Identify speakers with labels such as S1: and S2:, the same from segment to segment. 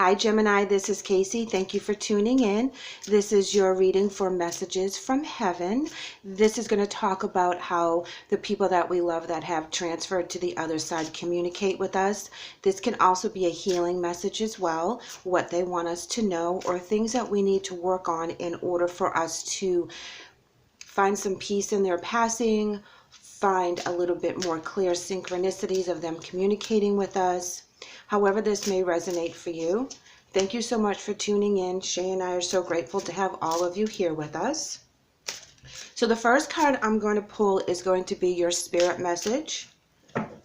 S1: Hi Gemini, this is Kacee. Thank you for tuning in. This is your reading for messages from heaven. This is going to talk about how the people that we love that have transferred to the other side communicate with us. This can also be a healing message as well, what they want us to know or things that we need to work on in order for us to find some peace in their passing, find a little bit more clear synchronicities of them communicating with us. However this may resonate for you. Thank you so much for tuning in. Shae and I are so grateful to have all of you here with us. So the first card I'm going to pull is going to be your spirit message.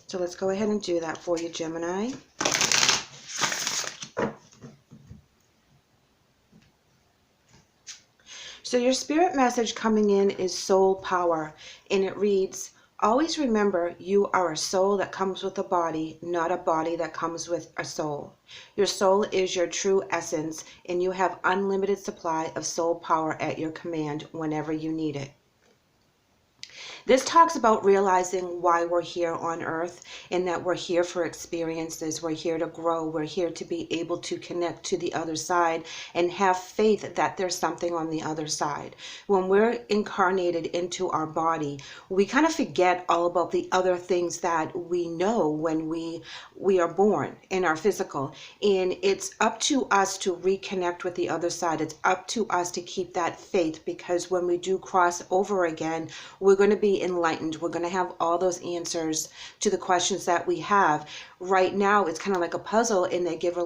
S1: So let's go ahead and do that for you, Gemini. So your spirit message coming in is soul power, and it reads, always remember you are a soul that comes with a body, not a body that comes with a soul. Your soul is your true essence, and you have unlimited supply of soul power at your command whenever you need it. This talks about realizing why we're here on earth and that we're here for experiences. We're here to grow. We're here to be able to connect to the other side and have faith that there's something on the other side. When we're incarnated into our body, we kind of forget all about the other things that we know when we are born in our physical. And it's up to us to reconnect with the other side. It's up to us to keep that faith, because when we do cross over again, we're going to be enlightened. We're going to have all those answers to the questions that we have. Right now it's kind of like a puzzle, and they give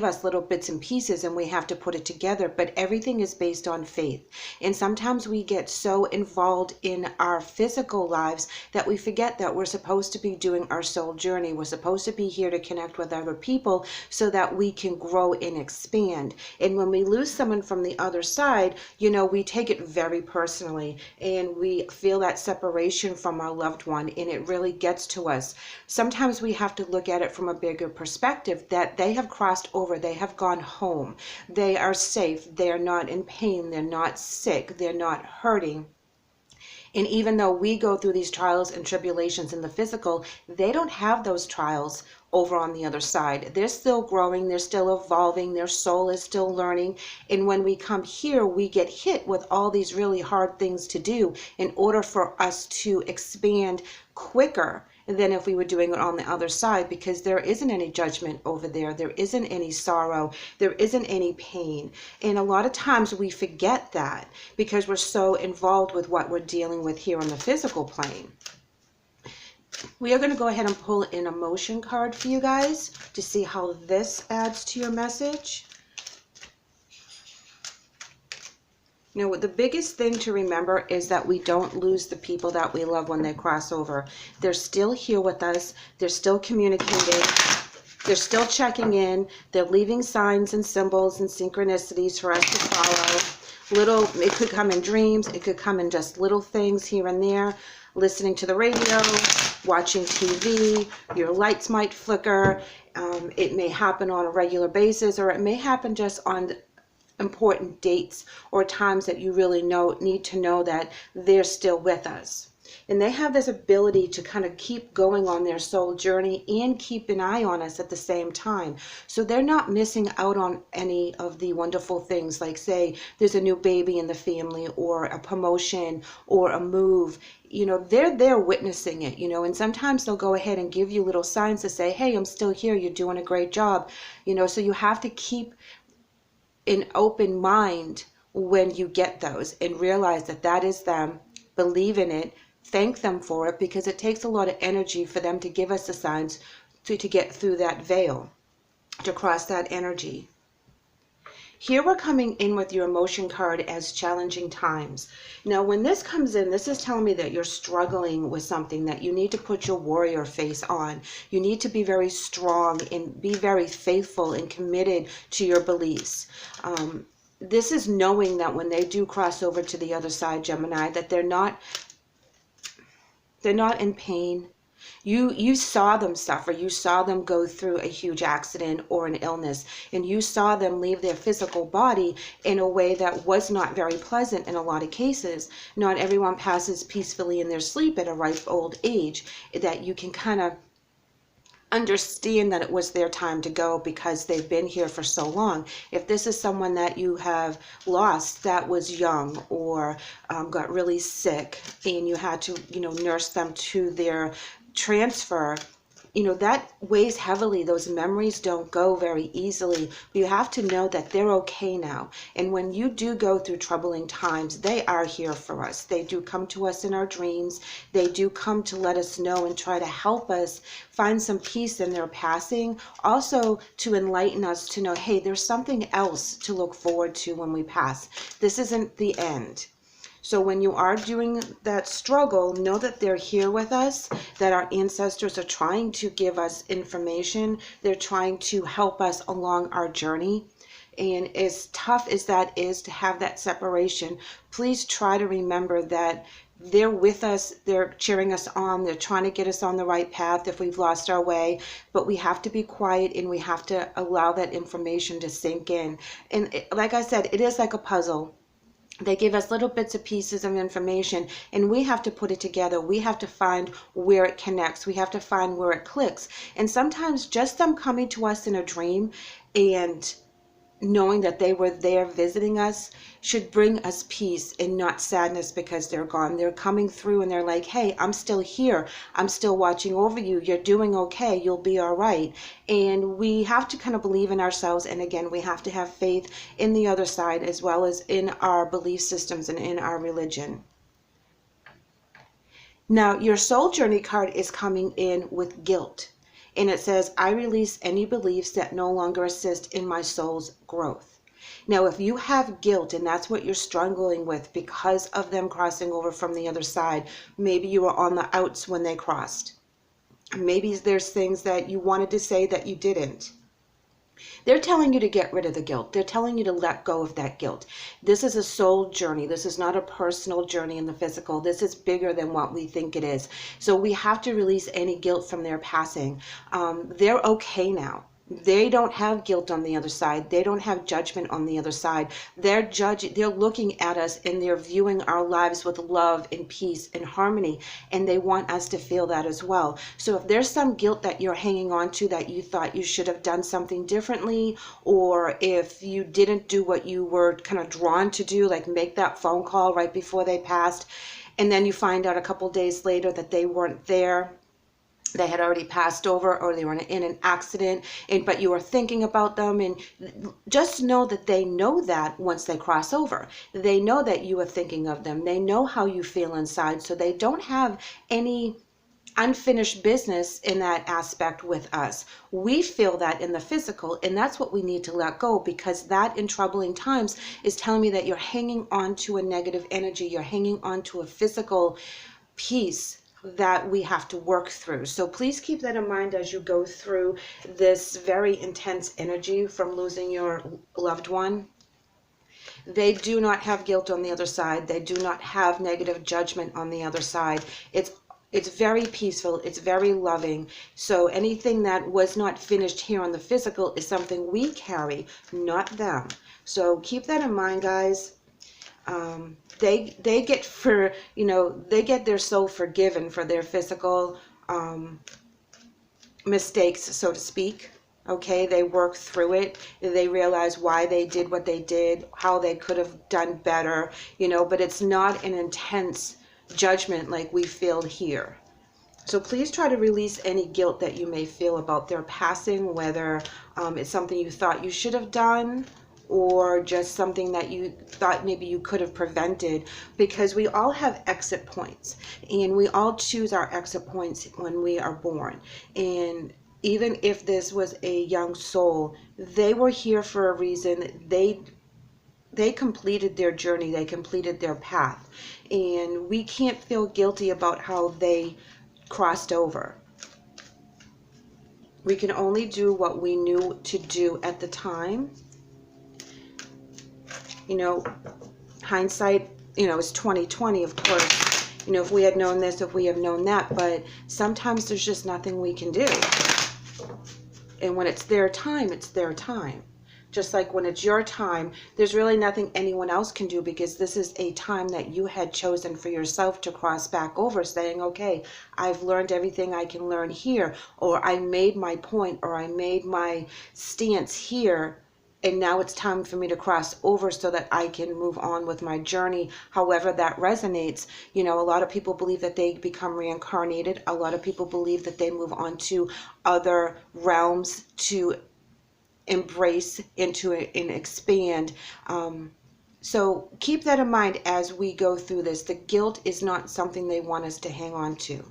S1: us little bits and pieces and we have to put it together, but everything is based on faith. And sometimes we get so involved in our physical lives that we forget that we're supposed to be doing our soul journey. We're supposed to be here to connect with other people so that we can grow and expand. And when we lose someone from the other side, you know, we take it very personally and we feel that separation from our loved one, and it really gets to us. Sometimes we have to look at it from a bigger perspective, that they have crossed over, they have gone home, they are safe, they're not in pain, they're not sick, they're not hurting. And even though we go through these trials and tribulations in the physical, they don't have those trials over on the other side. They're still growing, they're still evolving, their soul is still learning. And when we come here, we get hit with all these really hard things to do in order for us to expand quicker than if we were doing it on the other side, because there isn't any judgment over there. There isn't any sorrow. There isn't any pain. And a lot of times we forget that because we're so involved with what we're dealing with here on the physical plane. We are going to go ahead and pull an emotion card for you guys to see how this adds to your message. You know, the biggest thing to remember is that we don't lose the people that we love when they cross over. They're still here with us. They're still communicating. They're still checking in. They're leaving signs and symbols and synchronicities for us to follow. It could come in dreams. It could come in just little things here and there. Listening to the radio, watching TV, your lights might flicker. It may happen on a regular basis, or it may happen just on important dates or times that you really need to know that they're still with us. And they have this ability to kind of keep going on their soul journey and keep an eye on us at the same time. So they're not missing out on any of the wonderful things, like say there's a new baby in the family or a promotion or a move. You know, they're there witnessing it, you know, and sometimes they'll go ahead and give you little signs to say, hey, I'm still here, you're doing a great job. You know, so you have to keep an open mind when you get those and realize that that is them. Believe in it, thank them for it, because it takes a lot of energy for them to give us the signs to get through that veil, to cross that energy. Here we're coming in with your emotion card as challenging times. Now when this comes in, this is telling me that you're struggling with something, that you need to put your warrior face on. You need to be very strong and be very faithful and committed to your beliefs. This is knowing that when they do cross over to the other side, Gemini, that they're not in pain. You saw them suffer. You saw them go through a huge accident or an illness, and you saw them leave their physical body in a way that was not very pleasant in a lot of cases. Not everyone passes peacefully in their sleep at a ripe old age, that you can kind of understand that it was their time to go because they've been here for so long. If this is someone that you have lost that was young or got really sick and you had to, nurse them to their transfer, that weighs heavily. Those memories don't go very easily. But you have to know that they're okay now. And when you do go through troubling times, they are here for us. They do come to us in our dreams. They do come to let us know and try to help us find some peace in their passing. Also to enlighten us to know, hey, there's something else to look forward to when we pass. This isn't the end. So when you are doing that struggle, know that they're here with us, that our ancestors are trying to give us information. They're trying to help us along our journey. And as tough as that is to have that separation, please try to remember that they're with us, they're cheering us on, they're trying to get us on the right path if we've lost our way, but we have to be quiet and we have to allow that information to sink in. And like I said, it is like a puzzle. They give us little bits and pieces of information and we have to put it together. We have to find where it connects. We have to find where it clicks. And sometimes just them coming to us in a dream and knowing that they were there visiting us should bring us peace and not sadness because they're gone. They're coming through and they're like, hey, I'm still here. I'm still watching over you. You're doing okay. You'll be all right. And we have to kind of believe in ourselves. And again, we have to have faith in the other side as well as in our belief systems and in our religion. Now, your soul journey card is coming in with guilt. And it says, I release any beliefs that no longer assist in my soul's growth. Now, if you have guilt and that's what you're struggling with because of them crossing over from the other side, maybe you were on the outs when they crossed. Maybe there's things that you wanted to say that you didn't. They're telling you to get rid of the guilt. They're telling you to let go of that guilt. This is a soul journey. This is not a personal journey in the physical. This is bigger than what we think it is. So we have to release any guilt from their passing. They're okay now. They don't have guilt on the other side. They don't have judgment on the other side. They're looking at us and they're viewing our lives with love and peace and harmony, and they want us to feel that as well. So if there's some guilt that you're hanging on to that you thought you should have done something differently, or if you didn't do what you were kind of drawn to do, like make that phone call right before they passed, and then you find out a couple days later that they weren't there, they had already passed over, or they were in an accident, but you were thinking about them, and just know that they know that once they cross over. They know that you are thinking of them. They know how you feel inside, so they don't have any unfinished business in that aspect with us. We feel that in the physical, and that's what we need to let go, because that in troubling times is telling me that you're hanging on to a negative energy. You're hanging on to a physical piece that we have to work through. So please keep that in mind as you go through this very intense energy from losing your loved one. They do not have guilt on the other side. They do not have negative judgment on the other side. It's very peaceful. It's very loving. So anything that was not finished here on the physical is something we carry, not them. So keep that in mind, guys. They get their soul forgiven for their physical mistakes, so to speak. Okay, they work through it. They realize why they did what they did, how they could have done better, but it's not an intense judgment like we feel here. So please try to release any guilt that you may feel about their passing, whether it's something you thought you should have done, or just something that you thought maybe you could have prevented, because we all have exit points and we all choose our exit points when we are born. And even if this was a young soul, they were here for a reason. They completed their journey, they completed their path, and we can't feel guilty about how they crossed over. We can only do what we knew to do at the time. Hindsight, is 20/20, of course. If we had known this, if we have known that, but sometimes there's just nothing we can do. And when it's their time, it's their time. just like when it's your time, there's really nothing anyone else can do, because this is a time that you had chosen for yourself to cross back over, saying, okay, I've learned everything I can learn here, or I made my point, or I made my stance here, and now it's time for me to cross over so that I can move on with my journey, however that resonates. You know, a lot of people believe that they become reincarnated. A lot of people believe that they move on to other realms to embrace into it and expand. So keep that in mind as we go through this. The guilt is not something they want us to hang on to.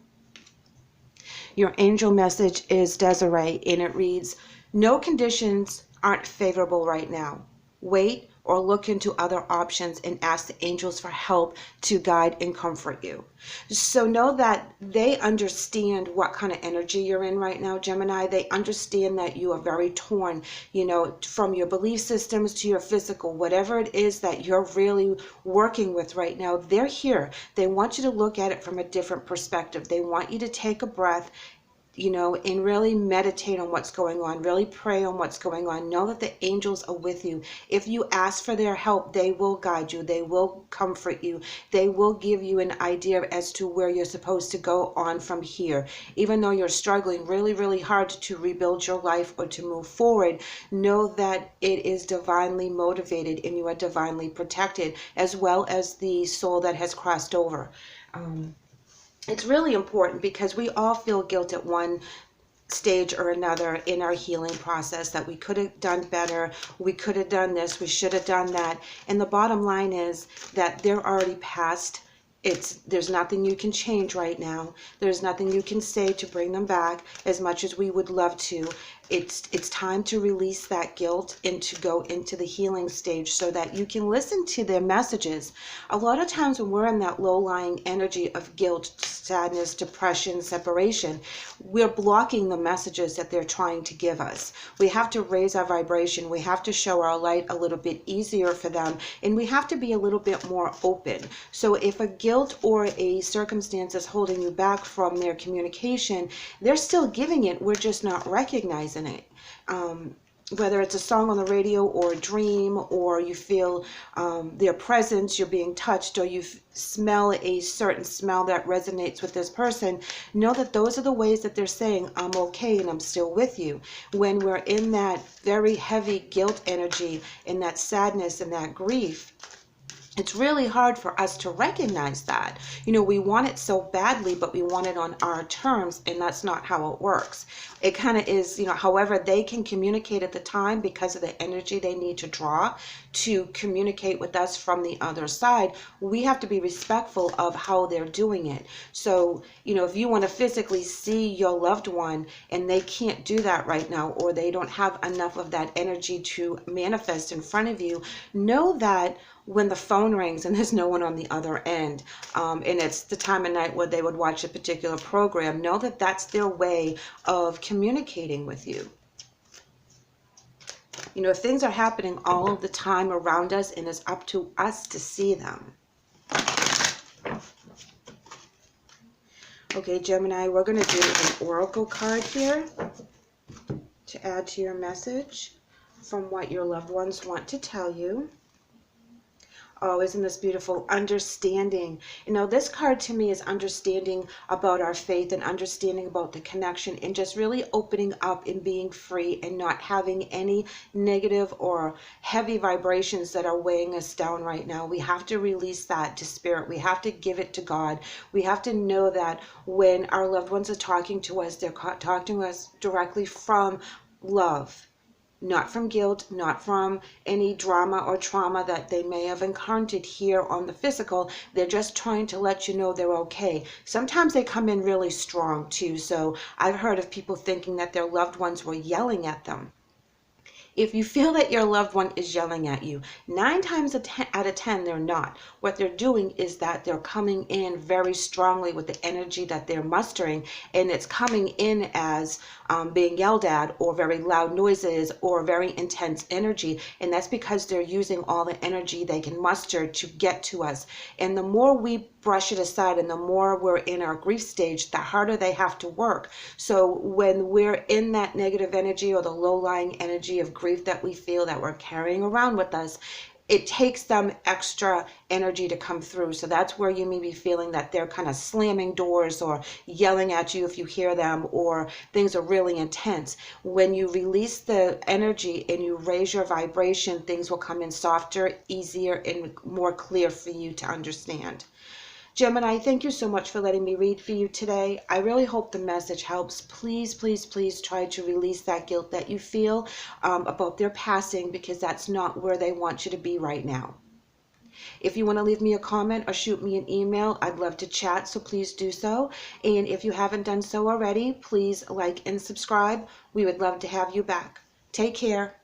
S1: Your angel message is Desiree, and it reads, no conditions aren't favorable right now. Wait or look into other options and ask the angels for help to guide and comfort you. So know that they understand what kind of energy you're in right now, Gemini. They understand that you are very torn, you know, from your belief systems to your physical, whatever it is that you're really working with right now. They're here. They want you to look at it from a different perspective. They want you to take a breath, you know, and really meditate on what's going on, really pray on what's going on. Know that the angels are with you. If you ask for their help, they will guide you. They will comfort you. They will give you an idea as to where you're supposed to go on from here. Even though you're struggling really, really hard to rebuild your life or to move forward, know that it is divinely motivated and you are divinely protected, as well as the soul that has crossed over. It's really important because we all feel guilt at one stage or another in our healing process, that we could have done better, we could have done this, we should have done that. And the bottom line is that they're already past. There's nothing you can change right now. There's nothing you can say to bring them back, as much as we would love to. It's time to release that guilt and to go into the healing stage so that you can listen to their messages. A lot of times when we're in that low-lying energy of guilt, sadness, depression, separation, we're blocking the messages that they're trying to give us. We have to raise our vibration. We have to show our light a little bit easier for them, and we have to be a little bit more open. So if a guilt or a circumstance is holding you back from their communication, they're still giving it. We're just not recognizing it. Whether it's a song on the radio or a dream, or you feel their presence, you're being touched, or you smell a certain smell that resonates with this person, know that those are the ways that they're saying, I'm okay and I'm still with you. When we're in that very heavy guilt energy, in that sadness and that grief, it's really hard for us to recognize that. You know, we want it so badly, but we want it on our terms, and that's not how it works. It kind of is, you know, however they can communicate at the time because of the energy they need to draw to communicate with us from the other side. We have to be respectful of how they're doing it. So, you know, if you want to physically see your loved one and they can't do that right now, or they don't have enough of that energy to manifest in front of you, know that when the phone rings and there's no one on the other end, and it's the time of night where they would watch a particular program, know that that's their way of communicating with you. You know, things are happening all of the time around us, and it's up to us to see them. Okay, Gemini, we're going to do an oracle card here to add to your message from what your loved ones want to tell you. Oh, isn't this beautiful? Understanding. You know, this card to me is understanding about our faith and understanding about the connection, and just really opening up and being free and not having any negative or heavy vibrations that are weighing us down right now. We have to release that to spirit. We have to give it to God. We have to know that when our loved ones are talking to us, they're talking to us directly from love. Not from guilt, not from any drama or trauma that they may have encountered here on the physical. They're just trying to let you know they're okay. Sometimes they come in really strong too. So I've heard of people thinking that their loved ones were yelling at them. If you feel that your loved one is yelling at you, 9 times out of 10, they're not. What they're doing is that they're coming in very strongly with the energy that they're mustering, and it's coming in as being yelled at, or very loud noises, or very intense energy, and that's because they're using all the energy they can muster to get to us. And the more we brush it aside. And the more we're in our grief stage, the harder they have to work. So when we're in that negative energy or the low-lying energy of grief that we feel that we're carrying around with us, it takes them extra energy to come through. So that's where you may be feeling that they're kind of slamming doors or yelling at you if you hear them, or things are really intense. When you release the energy and you raise your vibration, things will come in softer, easier, and more clear for you to understand. Gemini, thank you so much for letting me read for you today. I really hope the message helps. Please, please, please try to release that guilt that you feel about their passing, because that's not where they want you to be right now. If you want to leave me a comment or shoot me an email, I'd love to chat, so please do so. And if you haven't done so already, please like and subscribe. We would love to have you back. Take care.